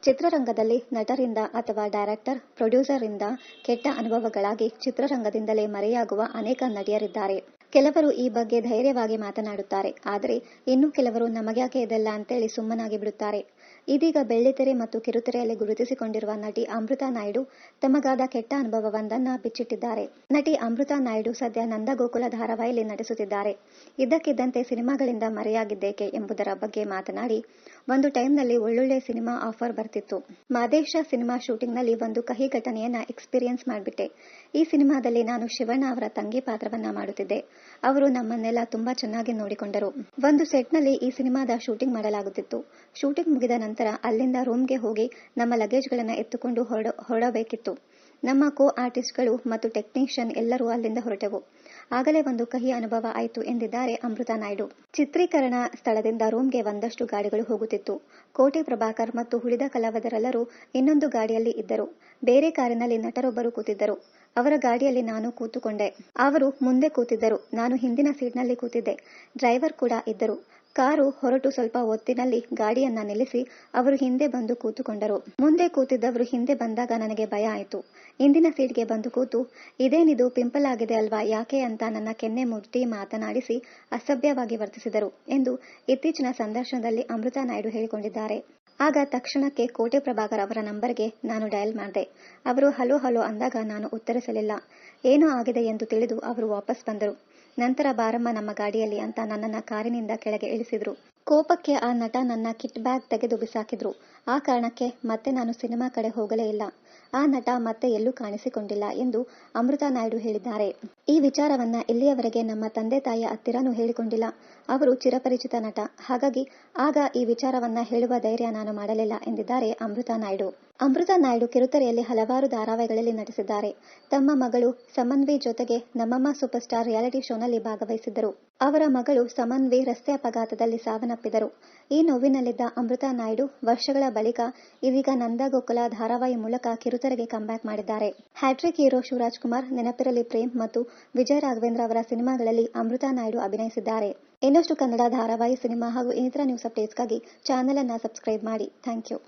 ಚಿತ್ರರಂಗದಲ್ಲಿ ನಟರಿಂದ ಅಥವಾ ಡೈರೆಕ್ಟರ್, ಪ್ರೊಡ್ಯೂಸರ್ರಿಂದ ಕೆಟ್ಟ ಅನುಭವಗಳಾಗಿ ಚಿತ್ರರಂಗದಿಂದಲೇ ಮರೆಯಾಗುವ ಅನೇಕ ನಟಿಯರಿದ್ದಾರೆ. ಕೆಲವರು ಈ ಬಗ್ಗೆ ಧೈರ್ಯವಾಗಿ ಮಾತನಾಡುತ್ತಾರೆ. ಆದರೆ ಇನ್ನು ಕೆಲವರು ನಮಗ್ಯಾಕೆ ಇದೆಲ್ಲ ಅಂತೇಳಿ ಸುಮ್ಮನಾಗಿ ಬಿಡುತ್ತಾರೆ. ಇದೀಗ ಬೆಳ್ಳಿತೆರೆ ಮತ್ತು ಕಿರುತೆರೆಯಲ್ಲಿ ಗುರುತಿಸಿಕೊಂಡಿರುವ ನಟಿ ಅಮೃತಾ ನಾಯ್ಡು ತಮಗಾದ ಕೆಟ್ಟ ಅನುಭವವೊಂದನ್ನ ಬಿಚ್ಚಿಟ್ಟಿದ್ದಾರೆ. ನಟಿ ಅಮೃತಾ ನಾಯ್ಡು ಸದ್ಯ ನಂದಗೋಕುಲ ಧಾರಾವಾಹಿಯಲ್ಲಿ ನಟಿಸುತ್ತಿದ್ದಾರೆ. ಇದ್ದಕ್ಕಿದ್ದಂತೆ ಸಿನಿಮಾಗಳಿಂದ ಮರೆಯಾಗಿದ್ದೇಕೆ ಎಂಬುದರ ಬಗ್ಗೆ ಮಾತನಾಡಿ, ಒಂದು ಟೈಮ್ನಲ್ಲಿ ಒಳ್ಳೊಳ್ಳೆ ಸಿನಿಮಾ ಆಫರ್ ಬರ್ತಿತ್ತು. ಮಾದೇಶ ಸಿನಿಮಾ ಶೂಟಿಂಗ್ನಲ್ಲಿ ಒಂದು ಕಹಿ ಘಟನೆಯನ್ನ ಎಕ್ಸ್ಪೀರಿಯನ್ಸ್ ಮಾಡ್ಬಿಟ್ಟೆ. ಈ ಸಿನಿಮಾದಲ್ಲಿ ನಾನು ಶಿವಣ್ಣ ಅವರ ತಂಗಿ ಪಾತ್ರವನ್ನ ಮಾಡುತ್ತಿದ್ದೆ. ಅವರು ನಮ್ಮನ್ನೆಲ್ಲ ತುಂಬಾ ಚೆನ್ನಾಗಿ ನೋಡಿಕೊಂಡರು. ಒಂದು ಸೆಟ್ನಲ್ಲಿ ಈ ಸಿನಿಮಾದ ಶೂಟಿಂಗ್ ಮಾಡಲಾಗುತ್ತಿತ್ತು. ಶೂಟಿಂಗ್ ಮುಗಿದ ನಂತರ ಅಲ್ಲಿಂದ ರೂಮ್ಗೆ ಹೋಗಿ ನಮ್ಮ ಲಗೇಜ್ಗಳನ್ನ ಎತ್ತುಕೊಂಡು ಹೊರಡಬೇಕಿತ್ತು. ನಮ್ಮ ಕೋ ಆರ್ಟಿಸ್ಟ್ಗಳು ಮತ್ತು ಟೆಕ್ನಿಷಿಯನ್ ಎಲ್ಲರೂ ಅಲ್ಲಿಂದ ಹೊರಟೆವು. ಆಗಲೇ ಒಂದು ಕಹಿ ಅನುಭವ ಆಯಿತು ಎಂದಿದ್ದಾರೆ ಅಮೃತಾ ನಾಯ್ಡು. ಚಿತ್ರೀಕರಣ ಸ್ಥಳದಿಂದ ರೂಮ್ಗೆ ಒಂದಷ್ಟು ಗಾಡಿಗಳು ಹೋಗುತ್ತಿತ್ತು. ಕೋಟೆ ಪ್ರಭಾಕರ್ ಮತ್ತು ಉಳಿದ ಕಲಾವಿದರೆಲ್ಲರೂ ಇನ್ನೊಂದು ಗಾಡಿಯಲ್ಲಿ ಇದ್ದರು. ಬೇರೆ ಕಾರಿನಲ್ಲಿ ನಟರೊಬ್ಬರು ಕೂತಿದ್ದರು. ಅವರ ಗಾಡಿಯಲ್ಲಿ ನಾನು ಕೂತುಕೊಂಡೆ. ಅವರು ಮುಂದೆ ಕೂತಿದ್ದರು. ನಾನು ಹಿಂದಿನ ಸೀಟ್ನಲ್ಲಿ ಕೂತಿದ್ದೆ. ಡ್ರೈವರ್ ಕೂಡ ಇದ್ದರು. ಕಾರು ಹೊರಟು ಸ್ವಲ್ಪ ಹೊತ್ತಿನಲ್ಲಿ ಗಾಡಿಯನ್ನ ನಿಲ್ಲಿಸಿ ಅವರು ಹಿಂದೆ ಬಂದು ಕೂತುಕೊಂಡರು. ಮುಂದೆ ಕೂತಿದ್ದವರು ಹಿಂದೆ ಬಂದಾಗ ನನಗೆ ಭಯ ಆಯಿತು. ಹಿಂದಿನ ಸೀಟ್ಗೆ ಬಂದು ಕೂತು, ಇದೇನಿದು ಪಿಂಪಲ್ ಆಗಿದೆ ಅಲ್ವಾ, ಯಾಕೆ ಅಂತ ನನ್ನ ಕೆನ್ನೆ ಮುಟ್ಟಿ ಮಾತನಾಡಿಸಿ ಅಸಭ್ಯವಾಗಿ ವರ್ತಿಸಿದರು ಎಂದು ಇತ್ತೀಚಿನ ಸಂದರ್ಶನದಲ್ಲಿ ಅಮೃತಾ ನಾಯ್ಡು ಹೇಳಿಕೊಂಡಿದ್ದಾರೆ. ಆಗ ತಕ್ಷಣಕ್ಕೆ ಕೋಟೆ ಪ್ರಭಾಕರ್ ಅವರ ನಂಬರ್ಗೆ ನಾನು ಡಯಲ್ ಮಾಡಿದೆ. ಅವರು ಹಲೋ ಹಲೋ ಅಂದಾಗ ನಾನು ಉತ್ತರಿಸಲಿಲ್ಲ. ಏನೋ ಆಗಿದೆ ಎಂದು ತಿಳಿದು ಅವರು ವಾಪಸ್ ಬಂದರು. ನಂತರ ಬಾರಮ್ಮ ನಮ್ಮ ಗಾಡಿಯಲ್ಲಿ ಅಂತ ನನ್ನನ್ನ ಕಾರಿನಿಂದ ಕೆಳಗೆ ಇಳಿಸಿದ್ರು. ಕೋಪಕ್ಕೆ ಆ ನಟ ನನ್ನ ಕಿಟ್ ಬ್ಯಾಗ್ ತೆಗೆದು ಬಿಸಾಕಿದ್ರು. ಆ ಕಾರಣಕ್ಕೆ ಮತ್ತೆ ನಾನು ಸಿನಿಮಾ ಕಡೆ ಹೋಗಲೇ ಇಲ್ಲ. ಆ ನಟ ಮತ್ತೆ ಎಲ್ಲೂ ಕಾಣಿಸಿಕೊಂಡಿಲ್ಲ ಎಂದು ಅಮೃತಾ ನಾಯ್ಡು ಹೇಳಿದ್ದಾರೆ. ಈ ವಿಚಾರವನ್ನ ಇಲ್ಲಿಯವರೆಗೆ ನಮ್ಮ ತಂದೆ ತಾಯಿಯ ಹತ್ತಿರನೂ ಹೇಳಿಕೊಂಡಿಲ್ಲ. ಅವರು ಚಿರಪರಿಚಿತ ನಟ. ಹಾಗಾಗಿ ಆಗ ಈ ವಿಚಾರವನ್ನ ಹೇಳುವ ಧೈರ್ಯ ನಾನು ಮಾಡಲಿಲ್ಲ ಎಂದಿದ್ದಾರೆ ಅಮೃತಾ ನಾಯ್ಡು. ಅಮೃತಾ ನಾಯ್ಡು ಕಿರುತೆರೆಯಲ್ಲಿ ಹಲವಾರು ಧಾರಾವಾಹಿಗಳಲ್ಲಿ ನಟಿಸಿದ್ದಾರೆ. ತಮ್ಮ ಮಗಳು ಸಮನ್ವಿ ಜೊತೆಗೆ ನಮ್ಮಮ್ಮ ಸೂಪರ್ ಸ್ಟಾರ್ ರಿಯಾಲಿಟಿ ಶೋನಲ್ಲಿ ಭಾಗವಹಿಸಿದ್ದರು. ಅವರ ಮಗಳು ಸಮನ್ವಿ ರಸ್ತೆ ಅಪಘಾತದಲ್ಲಿ ಸಾವನ್ನಪ್ಪಿದರು. ಈ ನೋವಿನಲ್ಲಿದ್ದ ಅಮೃತಾ ನಾಯ್ಡು ವರ್ಷಗಳ ಬಳಿಕ ಇದೀಗ ನಂದಗೋಕುಲ ಧಾರಾವಾಹಿ ಮೂಲಕ ಕಿರುತೆರೆಗೆ ಕಂಬ್ಯಾಕ್ ಮಾಡಿದ್ದಾರೆ. ಹ್ಯಾಟ್ರಿಕ್ ಹೀರೋ ಶಿವರಾಜ್ ಕುಮಾರ್, ನೆನಪಿರಲಿ ಪ್ರೇಮ್ ಮತ್ತು ವಿಜಯ ರಾಘವೇಂದ್ರ ಅವರ ಸಿನಿಮಾಗಳಲ್ಲಿ ಅಮೃತಾ ನಾಯ್ಡು ಅಭಿನಯಿಸಿದ್ದಾರೆ. ಇನ್ನಷ್ಟು ಕನ್ನಡ ಧಾರಾವಾಹಿ, ಸಿನಿಮಾ ಹಾಗೂ ಇನ್ನಿತರ ನ್ಯೂಸ್ ಅಪ್ಡೇಟ್ಸ್ಗಾಗಿ ಚಾನೆಲ್ ಅನ್ನು ಸಬ್ಸ್ಕ್ರೈಬ್ ಮಾಡಿ. Thank you.